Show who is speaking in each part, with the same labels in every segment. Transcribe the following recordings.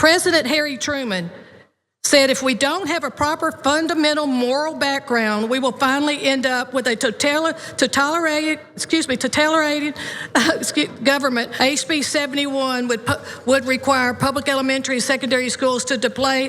Speaker 1: President Harry Truman said if we don't have a proper fundamental moral background, we will finally end up with a totalitarian government. HB 71 would require public elementary and secondary schools to display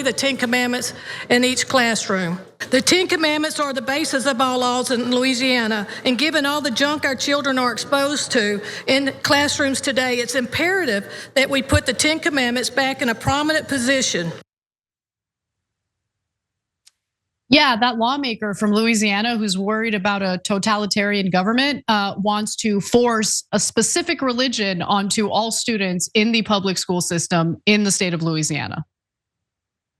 Speaker 1: the 10 Commandments in each classroom. The 10 Commandments are the basis of all laws in Louisiana, and given all the junk our children are exposed to in classrooms today, it's imperative that we put the 10 Commandments back in a prominent position.
Speaker 2: Yeah, that lawmaker from Louisiana who's worried about a totalitarian government wants to force a specific religion onto all students in the public school system in the state of Louisiana.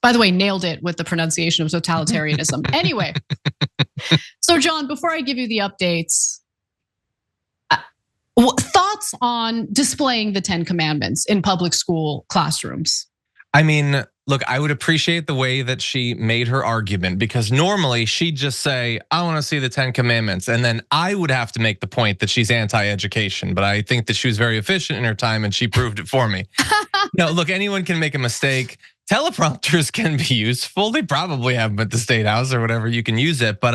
Speaker 2: By the way, nailed it with the pronunciation of totalitarianism. Anyway, so John, before I give you the updates, thoughts on displaying the 10 Commandments in public school classrooms?
Speaker 3: I mean, look, I would appreciate the way that she made her argument, because normally she'd just say, I want to see the 10 Commandments. And then I would have to make the point that she's anti-education. But I think that she was very efficient in her time and she proved it for me. No, look, anyone can make a mistake. Teleprompters can be useful. They probably have them at the State House or whatever, you can use it. But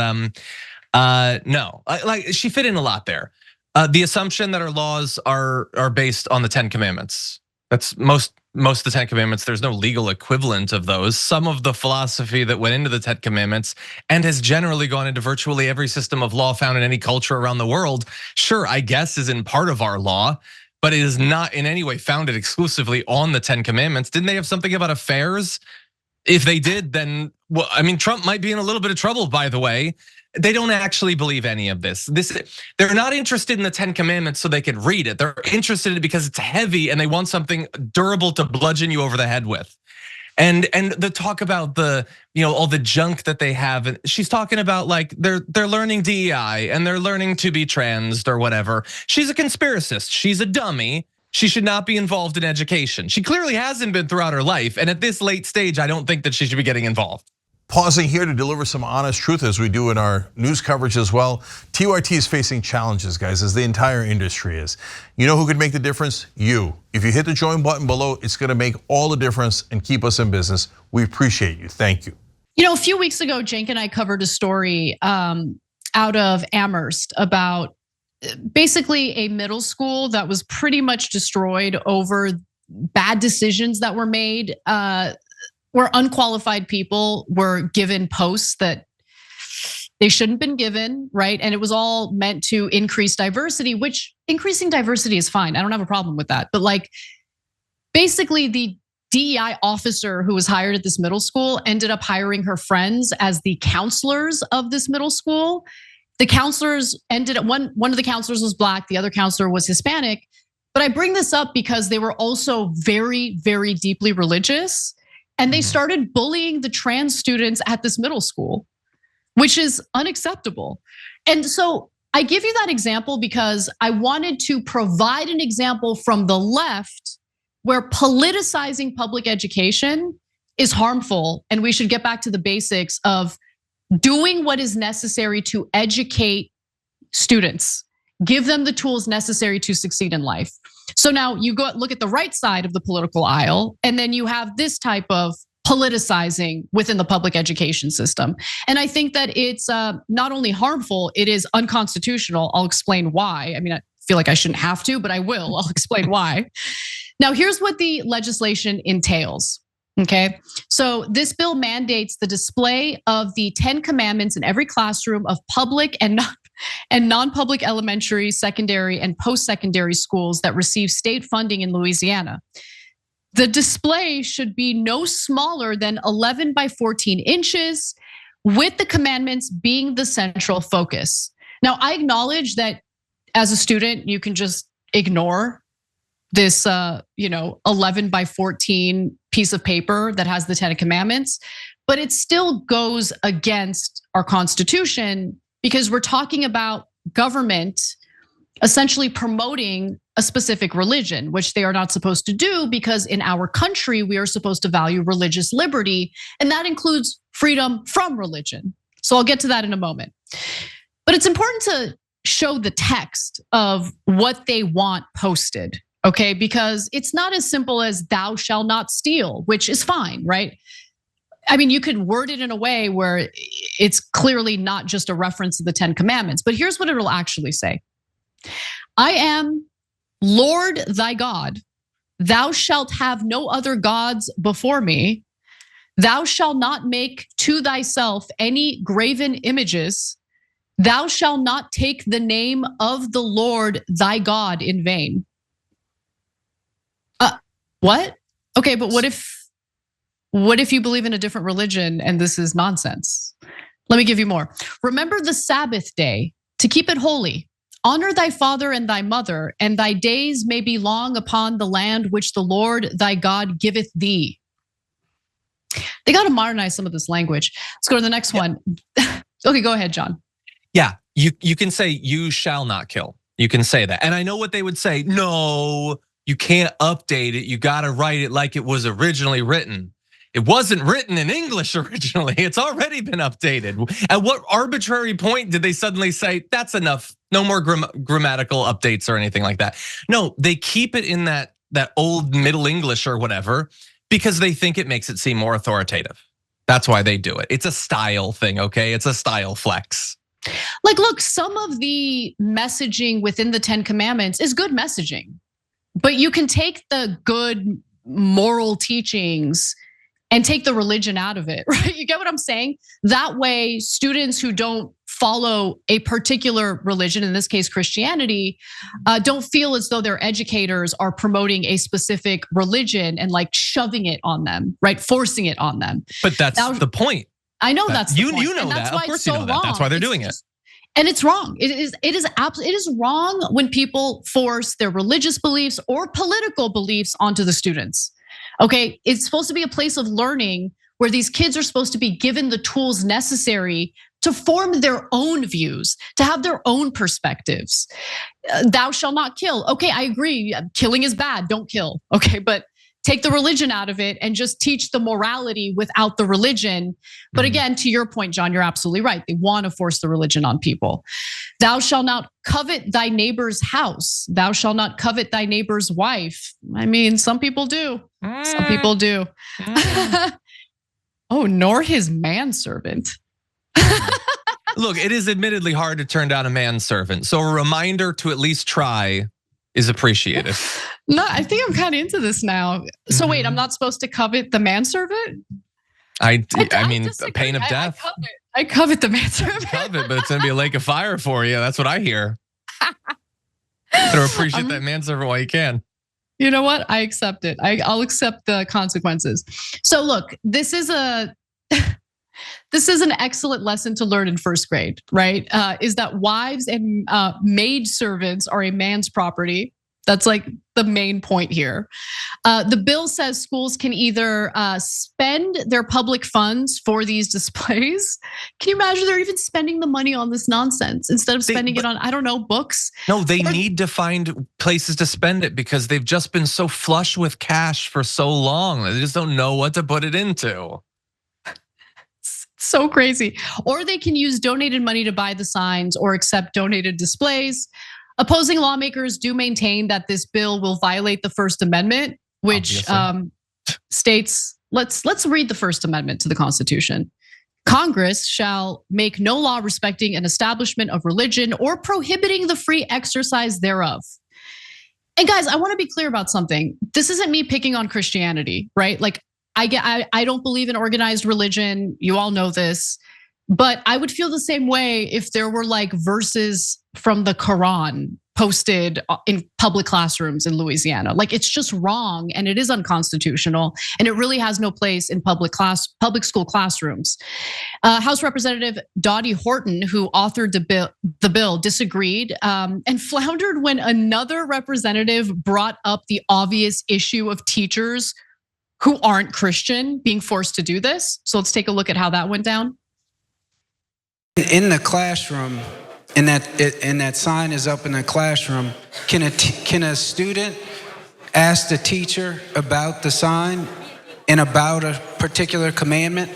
Speaker 3: no, like she fit in a lot there. The assumption that our laws are based on the 10 Commandments. That's most of the 10 Commandments. There's no legal equivalent of those. Some of the philosophy that went into the 10 Commandments and has generally gone into virtually every system of law found in any culture around the world, sure, I guess is in part of our law, but it is not in any way founded exclusively on the 10 Commandments. Didn't they have something about affairs? If they did, then, well, I mean, Trump might be in a little bit of trouble, by the way. They don't actually believe any of this. They're not interested in the 10 Commandments so they can read it. They're interested in it because it's heavy and they want something durable to bludgeon you over the head with. And the talk about the, all the junk that they have. And she's talking about like they're learning DEI and they're learning to be trans or whatever. She's a conspiracist. She's a dummy. She should not be involved in education. She clearly hasn't been throughout her life. And at this late stage, I don't think that she should be getting involved.
Speaker 4: Pausing here to deliver some honest truth as we do in our news coverage as well. TYT is facing challenges, guys, as the entire industry is. You know who could make the difference? You. If you hit the join button below, it's gonna make all the difference and keep us in business. We appreciate you, thank you.
Speaker 2: A few weeks ago, Cenk and I covered a story out of Amherst about basically a middle school that was pretty much destroyed over bad decisions that were made, where unqualified people were given posts that they shouldn't have been given, right? And it was all meant to increase diversity, which increasing diversity is fine. I don't have a problem with that. But like, basically the DEI officer who was hired at this middle school ended up hiring her friends as the counselors of this middle school. The counselors ended up, one of the counselors was Black, the other counselor was Hispanic. But I bring this up because they were also very, very deeply religious. And they started bullying the trans students at this middle school, which is unacceptable. And so I give you that example because I wanted to provide an example from the left where politicizing public education is harmful. And we should get back to the basics of doing what is necessary to educate students, give them the tools necessary to succeed in life. So now you go look at the right side of the political aisle, and then you have this type of politicizing within the public education system. And I think that it's not only harmful, it is unconstitutional. I'll explain why. I mean, I feel like I shouldn't have to, but I will. I'll explain why. Now, here's what the legislation entails. Okay, so this bill mandates the display of the 10 Commandments in every classroom of public and non-public elementary, secondary, and post-secondary schools that receive state funding in Louisiana. The display should be no smaller than 11 by 14 inches, with the commandments being the central focus. Now, I acknowledge that as a student, you can just ignore this 11 by 14 piece of paper that has the 10 Commandments, but it still goes against our Constitution because we're talking about government essentially promoting a specific religion, which they are not supposed to do because in our country, we are supposed to value religious liberty, and that includes freedom from religion. So I'll get to that in a moment. But it's important to show the text of what they want posted. okay? Because it's not as simple as thou shalt not steal, which is fine, right? I mean, you could word it in a way where it's clearly not just a reference to the 10 Commandments, but here's what it'll actually say. I am Lord thy God. Thou shalt have no other gods before me. Thou shalt not make to thyself any graven images. Thou shalt not take the name of the Lord thy God in vain. What? Okay, but what if you believe in a different religion and this is nonsense? Let me give you more. Remember the Sabbath day to keep it holy. Honor thy father and thy mother, and thy days may be long upon the land which the Lord thy God giveth thee. They got to modernize some of this language. Let's go to the next one. Okay, go ahead, John.
Speaker 3: Yeah, you can say you shall not kill. You can say that. And I know what they would say. No, you can't update it. You got to write it like it was originally written. It wasn't written in English originally. It's already been updated. At what arbitrary point did they suddenly say, that's enough, no more grammatical updates or anything like that? No, they keep it in that old Middle English or whatever because they think it makes it seem more authoritative. That's why they do it. It's a style thing, okay? It's a style flex.
Speaker 2: Like, look, some of the messaging within the 10 Commandments is good messaging, but you can take the good moral teachings and take the religion out of it, right? You get what I'm saying? That way, students who don't follow a particular religion, in this case Christianity, don't feel as though their educators are promoting a specific religion and like shoving it on them, right? Forcing it on them.
Speaker 3: But that's the point.
Speaker 2: I know that's the point.
Speaker 3: You know that. Of course you know that. That's why they're doing it.
Speaker 2: And it's wrong. It is wrong when people force their religious beliefs or political beliefs onto the students. Okay, it's supposed to be a place of learning where these kids are supposed to be given the tools necessary to form their own views, to have their own perspectives. Thou shalt not kill. Okay, I agree. Killing is bad. Don't kill. Okay, but take the religion out of it and just teach the morality without the religion. But again, to your point, John, you're absolutely right. They want to force the religion on people. Thou shalt not covet thy neighbor's house. Thou shalt not covet thy neighbor's wife. I mean, some people do. Some people do. Oh, nor his manservant.
Speaker 3: Look, it is admittedly hard to turn down a manservant. So a reminder to at least try is appreciated.
Speaker 2: No, I think I'm kind of into this now. So wait, I'm not supposed to covet the manservant?
Speaker 3: I mean, pain of death.
Speaker 2: I covet the manservant.
Speaker 3: Covet, but it's gonna be a lake of fire for you. That's what I hear. Better appreciate that manservant while you can.
Speaker 2: You know what? I accept it. I'll accept the consequences. So look, this is an excellent lesson to learn in first grade, right? Is that wives and maid servants are a man's property. That's like the main point here. The bill says schools can either spend their public funds for these displays. Can you imagine they're even spending the money on this nonsense instead of spending it on, I don't know, books?
Speaker 3: No, they need to find places to spend it because they've just been so flush with cash for so long. They just don't know what to put it into.
Speaker 2: So crazy. Or they can use donated money to buy the signs or accept donated displays. Opposing lawmakers do maintain that this bill will violate the First Amendment, which states, let's read the First Amendment to the Constitution. Congress shall make no law respecting an establishment of religion or prohibiting the free exercise thereof. And guys, I want to be clear about something. This isn't me picking on Christianity, right? Like I don't believe in organized religion. You all know this. But I would feel the same way if there were like verses from the Quran posted in public classrooms in Louisiana. Like it's just wrong and it is unconstitutional and it really has no place in public school classrooms. House Representative Dodie Horton, who authored the bill, disagreed and floundered when another representative brought up the obvious issue of teachers who aren't Christian being forced to do this. So let's take a look at how that went down.
Speaker 5: In the classroom, and that sign is up in the classroom, can a student ask the teacher about the sign and about a particular commandment?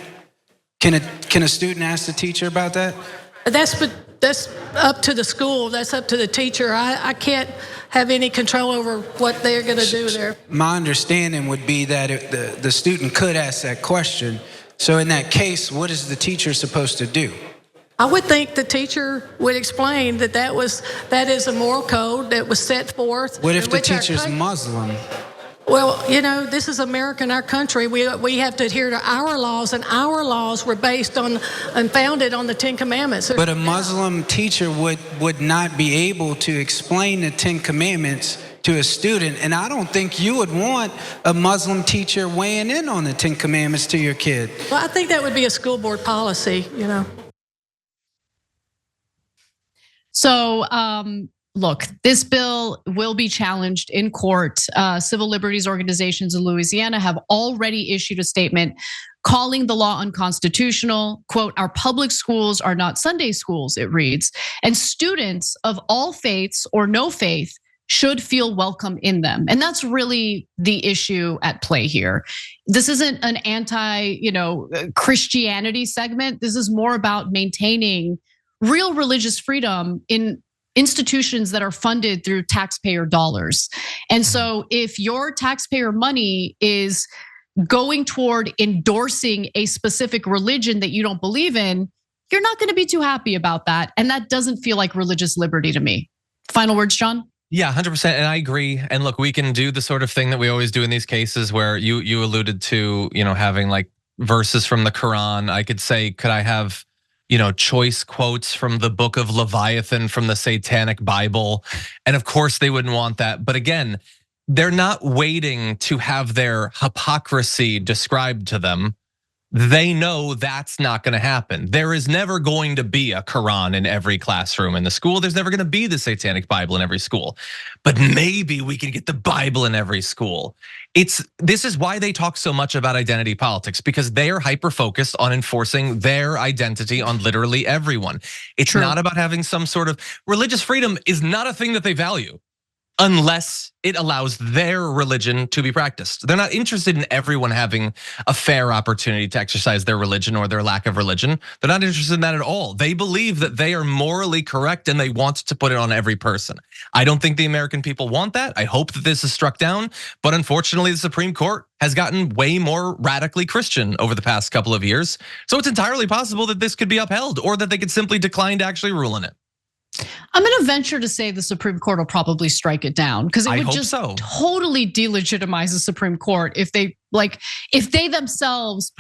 Speaker 5: Can a student ask the teacher about that?
Speaker 1: That's up to the school. That's up to the teacher. I can't have any control over what they're going to do there.
Speaker 5: My understanding would be that the student could ask that question. So in that case, what is the teacher supposed to do?
Speaker 1: I would think the teacher would explain that that is a moral code that was set forth.
Speaker 5: What if the teacher's Muslim?
Speaker 1: Well, you know, this is America, our country. We have to adhere to our laws, and our laws were based on and founded on the Ten Commandments.
Speaker 5: But a Muslim teacher would not be able to explain the Ten Commandments to a student, and I don't think you would want a Muslim teacher weighing in on the Ten Commandments to your kid.
Speaker 1: Well, I think that would be a school board policy, you know.
Speaker 2: So, look, this bill will be challenged in court. Civil liberties organizations in Louisiana have already issued a statement calling the law unconstitutional. Quote, "Our public schools are not Sunday schools," it reads, "and students of all faiths or no faith should feel welcome in them." And that's really the issue at play here. This isn't an anti, Christianity segment. This is more about maintaining real religious freedom in institutions that are funded through taxpayer dollars. And so if your taxpayer money is going toward endorsing a specific religion that you don't believe in, you're not going to be too happy about that. And that doesn't feel like religious liberty to me. Final words, John?
Speaker 3: Yeah, 100%, and I agree. And look, we can do the sort of thing that we always do in these cases where you alluded to, having like verses from the Quran. I could say, could I have choice quotes from the book of Leviathan from the Satanic Bible? And of course they wouldn't want that. But again, they're not waiting to have their hypocrisy described to them. They know that's not going to happen. There is never going to be a Quran in every classroom in the school. There's never going to be the Satanic Bible in every school. But maybe we can get the Bible in every school. This is why they talk so much about identity politics, because they are hyper-focused on enforcing their identity on literally everyone. It's not about having some sort of religious freedom is not a thing that they value, unless it allows their religion to be practiced. They're not interested in everyone having a fair opportunity to exercise their religion or their lack of religion. They're not interested in that at all. They believe that they are morally correct and they want to put it on every person. I don't think the American people want that. I hope that this is struck down, but unfortunately the Supreme Court has gotten way more radically Christian over the past couple of years. So it's entirely possible that this could be upheld or that they could simply decline to actually rule on it.
Speaker 2: I'm going to venture to say the Supreme Court will probably strike it down, because it would just totally delegitimize the Supreme Court if they themselves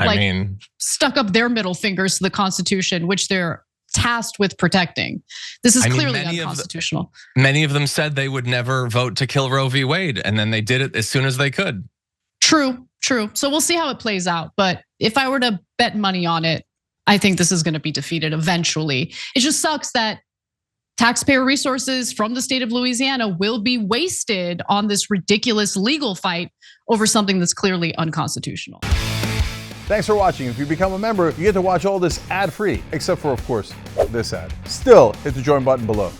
Speaker 2: stuck up their middle fingers to the Constitution, which they're tasked with protecting. This is clearly unconstitutional.
Speaker 3: Many of them said they would never vote to kill Roe v. Wade, and then they did it as soon as they could.
Speaker 2: True. So we'll see how it plays out. But if I were to bet money on it, I think this is going to be defeated eventually. It just sucks that taxpayer resources from the state of Louisiana will be wasted on this ridiculous legal fight over something that's clearly unconstitutional.
Speaker 4: Thanks for watching. If you become a member, you get to watch all this ad-free, except for, of course, this ad. Still, hit the join button below.